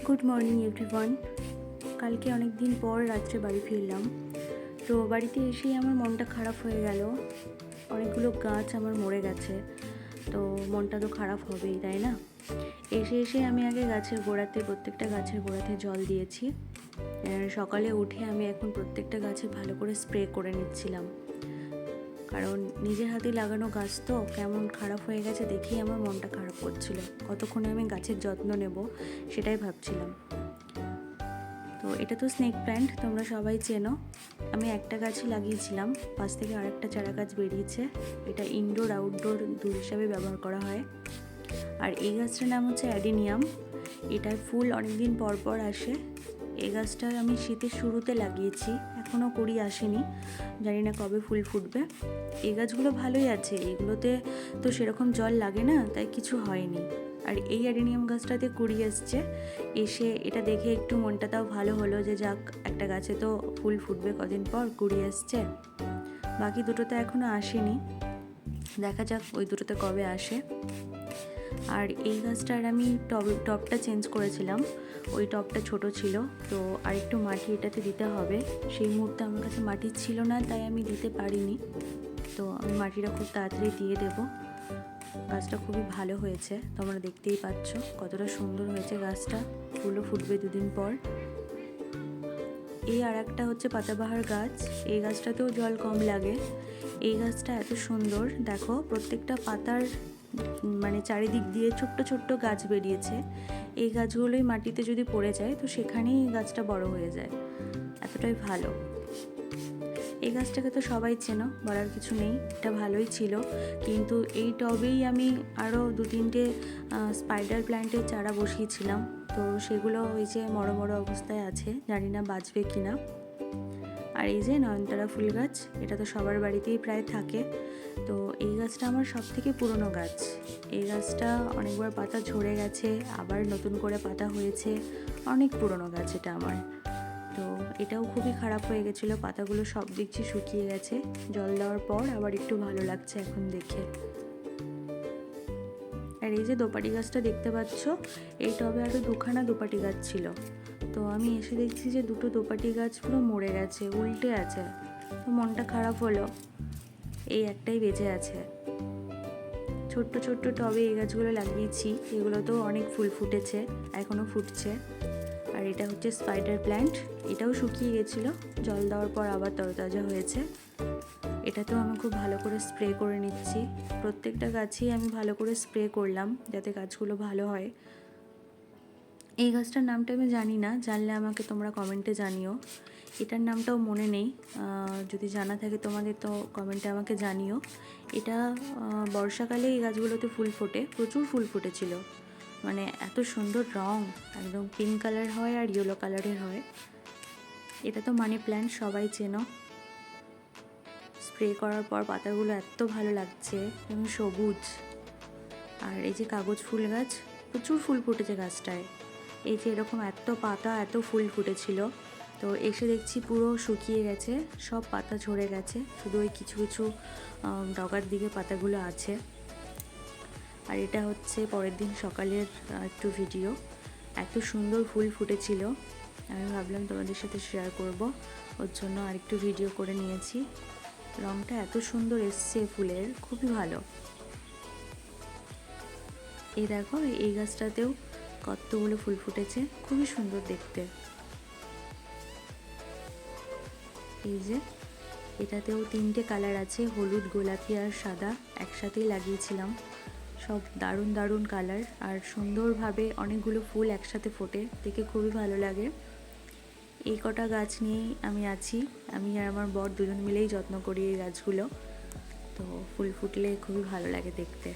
Good morning everyone. কালকে অনেক দিন পর রাত্রে বাড়ি ফিরলাম। তো বাড়িতে এসেই আমার মনটা খারাপ হয়ে গেল। অনেকগুলো গাছ আমার মরে গেছে, তো মনটা তো খারাপ হবেই, তাই না? এসে আমি আগে প্রত্যেকটা গাছের গোড়াতে জল দিয়েছি। সকালে উঠে আমি এখন প্রত্যেকটা গাছে ভালো করে স্প্রে করে নিচ্ছিলাম, কারণ নিজের হাতে লাগানো গাছ তো কেমন খারাপ হয়ে গেছে দেখেই আমার মনটা খারাপ করছিল। কতক্ষণে আমি গাছের যত্ন নেব সেটাই ভাবছিলাম। তো এটা তো স্নেক প্ল্যান্ট, তোমরা সবাই চেনো। আমি একটা গাছই লাগিয়েছিলাম, পাশ থেকে আরেকটা চারা গাছ বেরিয়েছে। এটা ইনডোর আউটডোর দুই হিসাবে ব্যবহার করা হয়। আর এই গাছটার নাম হচ্ছে অ্যাডিনিয়াম। এটার ফুল অনেকদিন পর পর আসে। এই গাছটা আমি শীতের শুরুতে লাগিয়েছি, এখনও কুড়ি আসেনি, জানি না কবে ফুল ফুটবে। এই গাছগুলো ভালোই আছে, এগুলোতে তো সেরকম জল লাগে না, তাই কিছু হয়নি। আর এই অ্যাডিনিয়াম গাছটাতে কুড়ি এসে এটা দেখে একটু মনটা তাও ভালো হলো যে যাক, একটা গাছে তো ফুল ফুটবে কদিন পর, কুড়ি আসছে। বাকি দুটোতে এখনও আসেনি, দেখা যাক ওই দুটোতে কবে আসে। আর এই গাছটার আমি টবটা চেঞ্জ করেছিলাম, ওই টবটা ছোট ছিল, তো আর একটু মাটি এটাতে দিতে হবে। সেই মুহূর্তে আমার কাছে মাটি ছিল না, তাই আমি দিতে পারিনি। তো আমি মাটিটা খুব তাড়াতাড়ি দিয়ে দেবো। গাছটা খুবই ভালো হয়েছে, তোমরা দেখতেই পাচ্ছ কতটা সুন্দর হয়েছে গাছটা। ফুলও ফুটবে দুদিন পর। এই আর একটা হচ্ছে পাতাবাহার গাছ, এই গাছটাতেও জল কম লাগে। এই গাছটা এত সুন্দর, দেখো প্রত্যেকটা পাতার মানে চারিদিক দিয়ে ছোট্ট ছোট্ট গাছ বেরিয়েছে। এই গাছগুলোই মাটিতে যদি পড়ে যায় তো সেখানেই গাছটা বড় হয়ে যায়, এতটাই ভালো। এই গাছটাকে তো সবাই চেনো, বলার কিছু নেই, এটা ভালোই ছিল। কিন্তু এই টবেই আমি আরও 2-3টে স্পাইডার প্ল্যান্টের চারা বসিয়েছিলাম, তো সেগুলো ওই যে মরো অবস্থায় আছে, জানি না বাঁচবে কিনা। আর এই যে নয়নতারা ফুল গাছ, এটা তো সবার বাড়িতেই প্রায় থাকে। তো এই গাছটা আমার সব থেকে পুরনো গাছ। এই গাছটা অনেকবার পাতা ঝরে গেছে, আবার নতুন করে পাতা হয়েছে, অনেক পুরনো গাছ এটা আমার। তো এটাও খুবই খারাপ হয়ে গেছিলো, পাতাগুলো সব দেখছি শুকিয়ে গেছে। জল দেওয়ার পর আবার একটু ভালো লাগছে এখন দেখে। আর এই যে দোপাটি গাছটা দেখতে পাচ্ছ, এই টবে আরও 2খানা দোপাটি গাছ ছিল, তো আমি এসে দেখছি যে 2টো দোপাটি গাছ পুরো মরে গেছে, উল্টে আছে। তো মনটা খারাপ হলো, এই একটাই বেঁচে আছে। ছোট্ট ছোট্ট টবে এই গাছগুলো লাগিয়েছি, এগুলোতেও অনেক ফুল ফুটেছে, এখনও ফুটছে। আর এটা হচ্ছে স্পাইডার প্ল্যান্ট, এটাও শুকিয়ে গেছিলো, জল দেওয়ার পর আবার তরতাজা হয়েছে। এটাতেও আমি খুব ভালো করে স্প্রে করে নিচ্ছি। প্রত্যেকটা গাছেই আমি ভালো করে স্প্রে করলাম যাতে গাছগুলো ভালো হয়। এই গাছটার নামটা আমি জানি না, জানলে আমাকে তোমরা কমেন্টে জানিও। এটার নামটাও মনে নেই, যদি জানা থাকে তোমাদের তো কমেন্টে আমাকে জানিও। এটা বর্ষাকালে এই গাছগুলোতে ফুল ফোটে, প্রচুর ফুল ফুটেছিল, মানে এত সুন্দর রং, একদম পিঙ্ক কালার হয় আর ইয়েলো কালারের হয়। এটা তো মানি প্ল্যান্ট, সবাই চেনো। স্প্রে করার পর পাতাগুলো এত ভালো লাগছে এবং সবুজ। আর এই যে কাগজ ফুল গাছ, প্রচুর ফুল ফুটেছে গাছটায়। এই যে এরকম এত পাতা, এত ফুল ফুটেছিল, তো এসে দেখছি পুরো শুকিয়ে গেছে, সব পাতা ঝরে গেছে, শুধু ওই কিছু কিছু ডগার দিকে পাতাগুলো আছে। আর এটা হচ্ছে পরের দিন সকালের একটু ভিডিও। এত সুন্দর ফুল ফুটেছিল, আমি ভাবলাম তোমাদের সাথে শেয়ার করব, ওর জন্য আরেকটু ভিডিও করে নিয়েছি। রঙটা এত সুন্দর এসছে ফুলের, খুবই ভালো। এই দেখো এই গাছটাতেও কতগুলো ফুল ফুটেছে, খুবই সুন্দর দেখতে। এই যে এটাতেও 3টে কালার আছে, হলুদ, গোলাপি আর সাদা, একসাথেই লাগিয়েছিলাম। সব দারুণ দারুণ কালার, আর সুন্দরভাবে অনেকগুলো ফুল একসাথে ফোটে, দেখে খুবই ভালো লাগে। এই কটা গাছ নিয়েই আমি আছি, আমি আর আমার বর দুজন মিলেই যত্ন করি এই গাছগুলো। তো ফুল ফুটলে খুবই ভালো লাগে দেখতে।